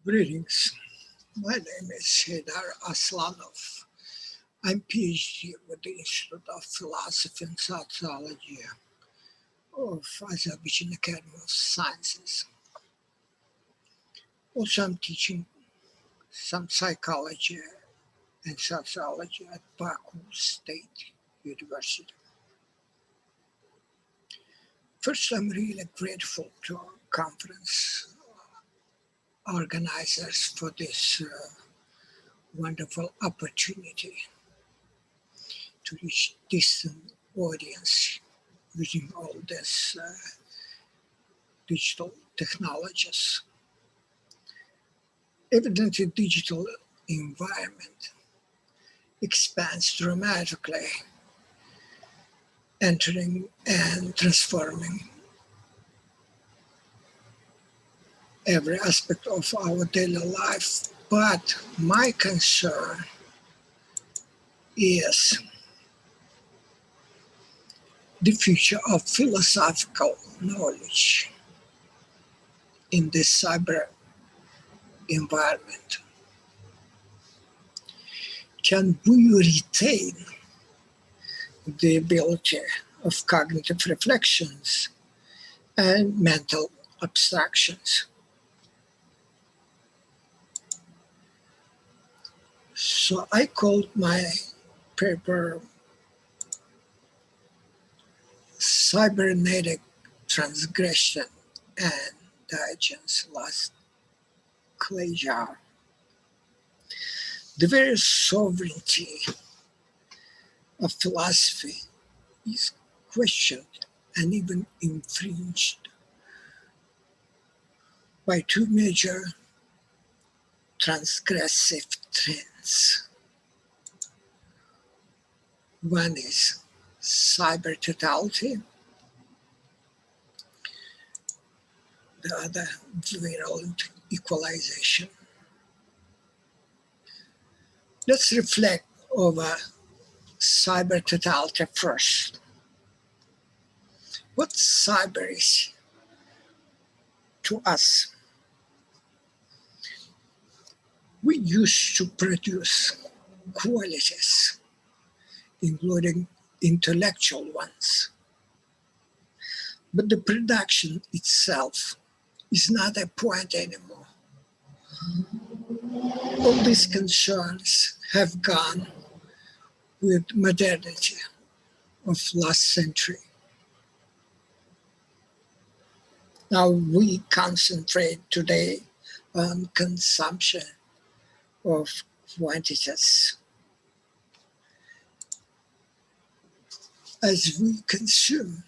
Greetings. My name is Heydar Aslanov. I'm PhD with the Institute of Philosophy and Sociology of Azerbaijan Academy of Sciences. Also, I'm teaching some psychology and sociology at Baku State University. First, I'm really grateful to our conference organizers for this wonderful opportunity to reach distant audience using all this digital technologies. Evidently, digital environment expands dramatically, entering and transforming every aspect of our daily life. But my concern is the future of philosophical knowledge in this cyber environment. Can we retain the ability of cognitive reflections and mental abstractions? So I called my paper Cybernetic Transgression and Diogenes last Heydar. The very sovereignty of philosophy is questioned and even infringed by two major transgressive trends. One is cyber totality, the other virulent equalization. Let's reflect over cyber totality first. What cyber is to us? We used to produce qualities, including intellectual ones. But the production itself is not a point anymore. All these concerns have gone with modernity of last century. Now we concentrate today on consumption of quantities. As we consume,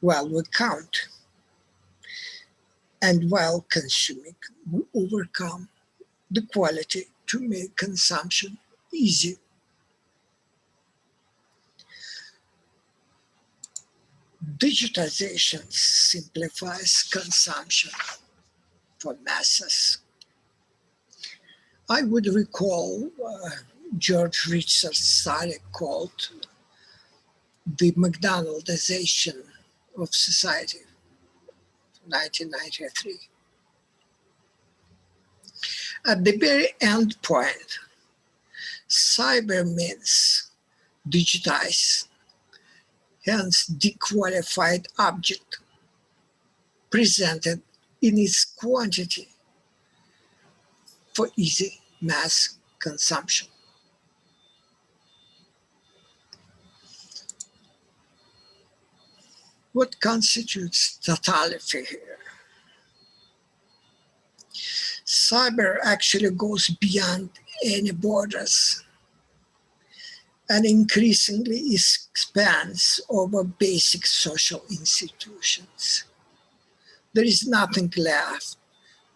while we count, and while consuming, we overcome the quality to make consumption easy. Digitization simplifies consumption for masses. I would recall George Richard's study called the McDonaldization of society, 1993. At the very end point, cyber means digitized, hence dequalified object presented in its quantity for easy mass consumption. What constitutes totality here? Cyber actually goes beyond any borders and increasingly expands over basic social institutions. There is nothing left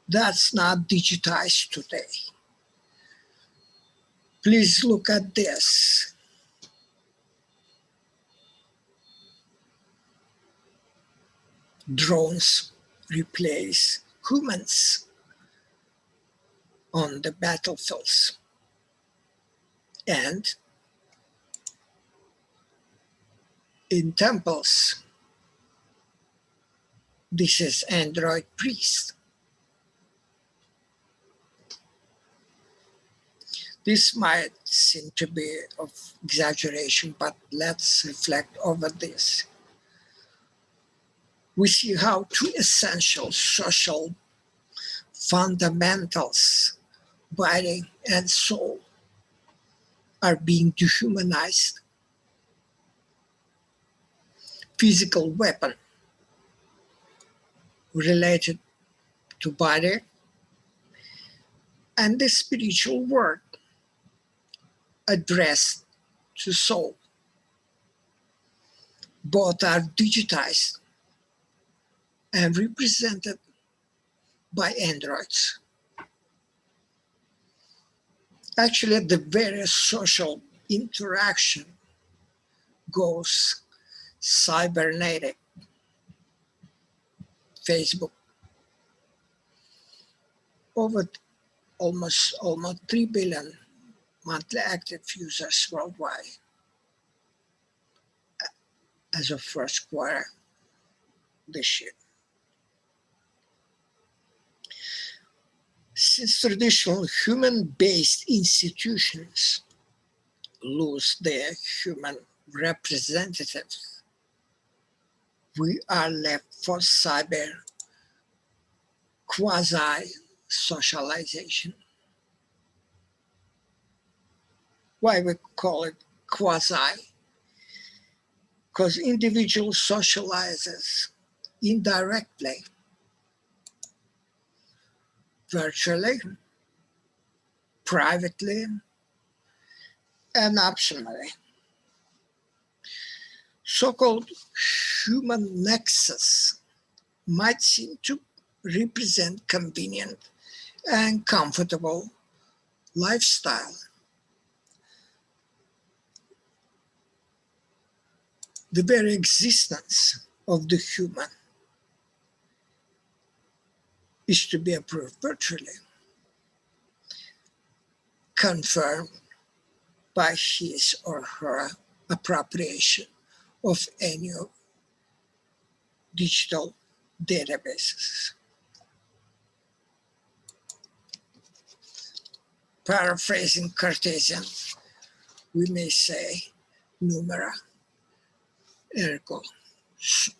that's not digitized today. Please look at this. Drones replace humans on the battlefields. And in temples, this is Android priest. This might seem to be of exaggeration, but let's reflect over this. We see how two essential social fundamentals, body and soul, are being dehumanized. Physical weapon related to body and the spiritual word addressed to soul. Both are digitized and represented by androids. Actually, the very social interaction goes cybernetic. Facebook, over almost 3 billion monthly active users worldwide as of first quarter this year. Since traditional human-based institutions lose their human representatives, we are left for cyber quasi-socialization. Why we call it quasi? Because individual socializes indirectly, virtually, privately, and optionally. So-called human nexus might seem to represent convenient and comfortable lifestyle. The very existence of the human is to be approved virtually, confirmed by his or her appropriation of any digital databases. Paraphrasing Cartesian, we may say, numera ergo sum.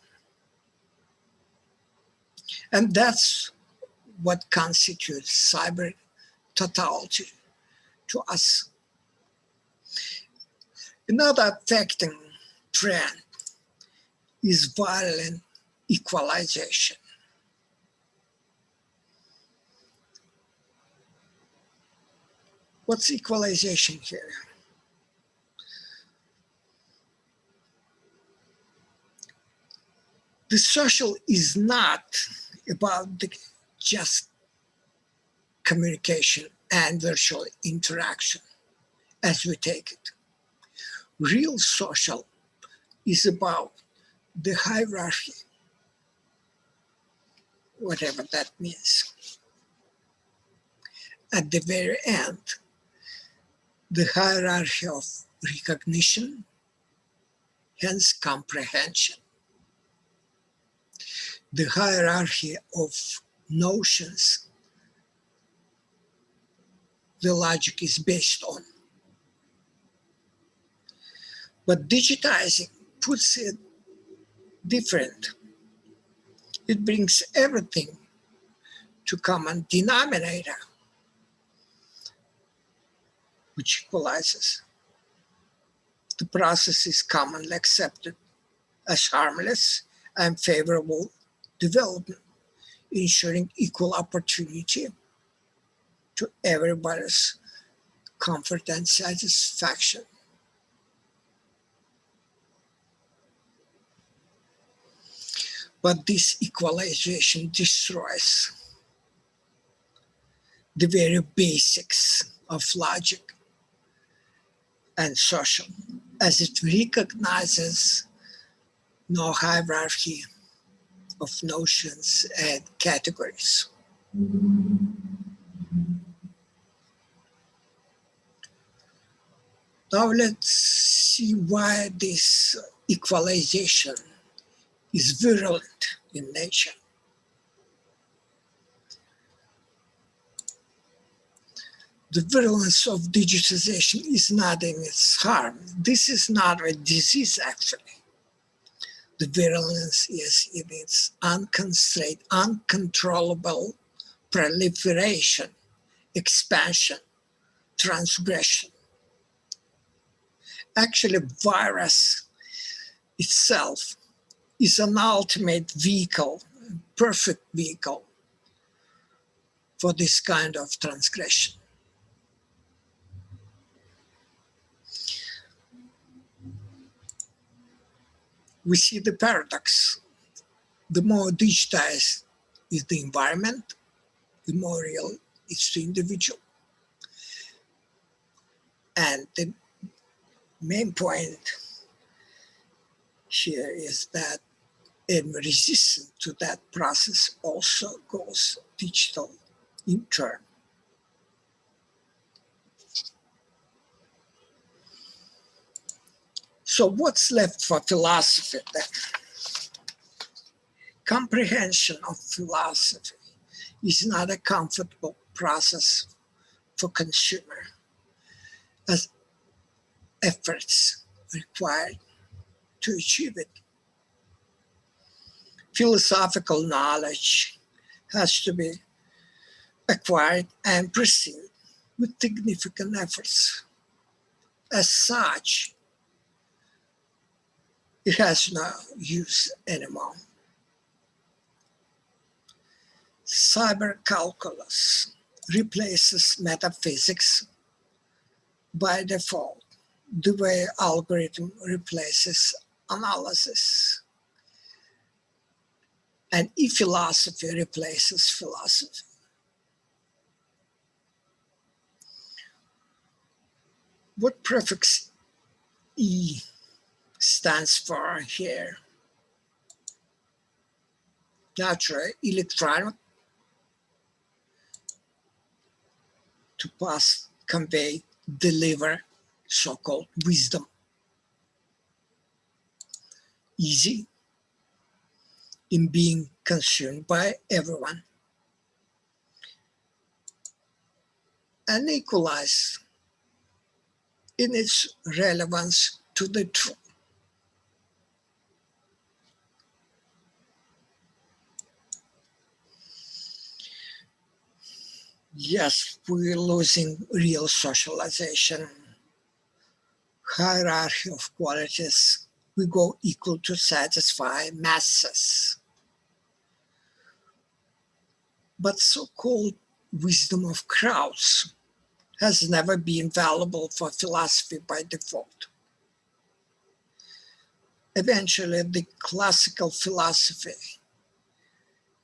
And that's what constitutes cyber totality to us. Another affecting trend is violent equalization. What's equalization here? The social is not about the just communication and virtual interaction as we take it. Real social is about the hierarchy, whatever that means. At the very end, the hierarchy of recognition, hence comprehension. The hierarchy of notions the logic is based on. But digitizing puts it different. It brings everything to common denominator, which equalizes. The process is commonly accepted as harmless and favorable development, ensuring equal opportunity to everybody's comfort and satisfaction. But this equalization destroys the very basics of logic and social, as it recognizes no hierarchy of notions and categories. Now let's see why this equalization is virulent in nature. The virulence of digitization is not in its harm. This is not a disease, actually. The virulence is in its unconstrained, uncontrollable proliferation, expansion, transgression. Actually, virus itself is an ultimate vehicle, perfect vehicle for this kind of transgression. We see the paradox. The more digitized is the environment, the more real is the individual. And the main point here is that in resistance to that process also goes digital in turn. So what's left for philosophy then? Comprehension of philosophy is not a comfortable process for consumer, as efforts required to achieve it. Philosophical knowledge has to be acquired and pursued with significant efforts. As such, it has no use anymore. Cybercalculus replaces metaphysics by default, the way algorithm replaces analysis. And e-philosophy replaces philosophy. What prefix E stands for here? Naturally, electronic, to pass, convey, deliver, so-called wisdom. Easy, in being consumed by everyone. And equalized in its relevance to the truth. Yes, we're losing real socialization, hierarchy of qualities. We go equal to satisfy masses. But so-called wisdom of crowds has never been valuable for philosophy by default. Eventually, the classical philosophy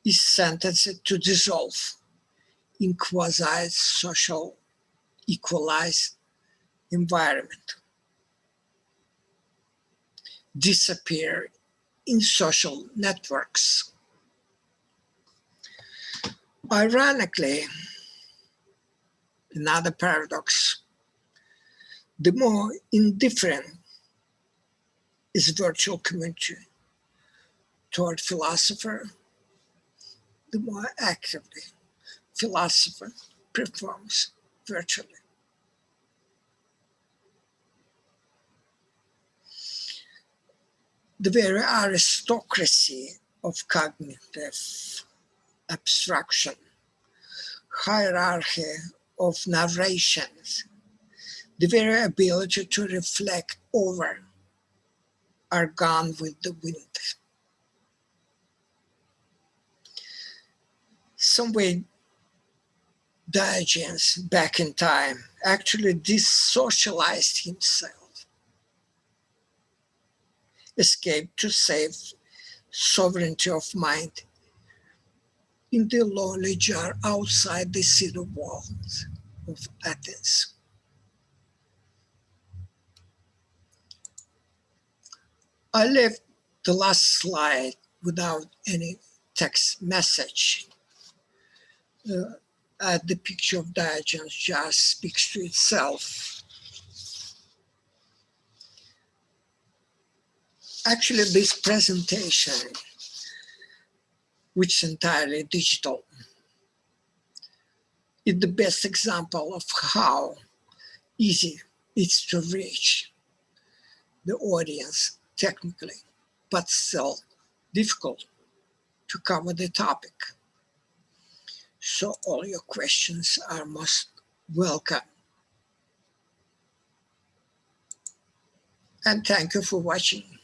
is sentenced to dissolve in quasi-social, equalized environment, disappear in social networks. Ironically, another paradox, the more indifferent is virtual community toward philosopher, the more actively philosopher performs virtually. The very aristocracy of cognitive abstraction, hierarchy of narrations, the very ability to reflect over are gone with the wind. Some way Diogenes, back in time, actually dissocialized himself, escaped to save sovereignty of mind in the lonely jar outside the city walls of Athens. I left the last slide without any text message. The picture of Diogenes just speaks to itself. Actually, this presentation, which is entirely digital, is the best example of how easy it's to reach the audience technically, but still difficult to cover the topic. So all your questions are most welcome. And thank you for watching.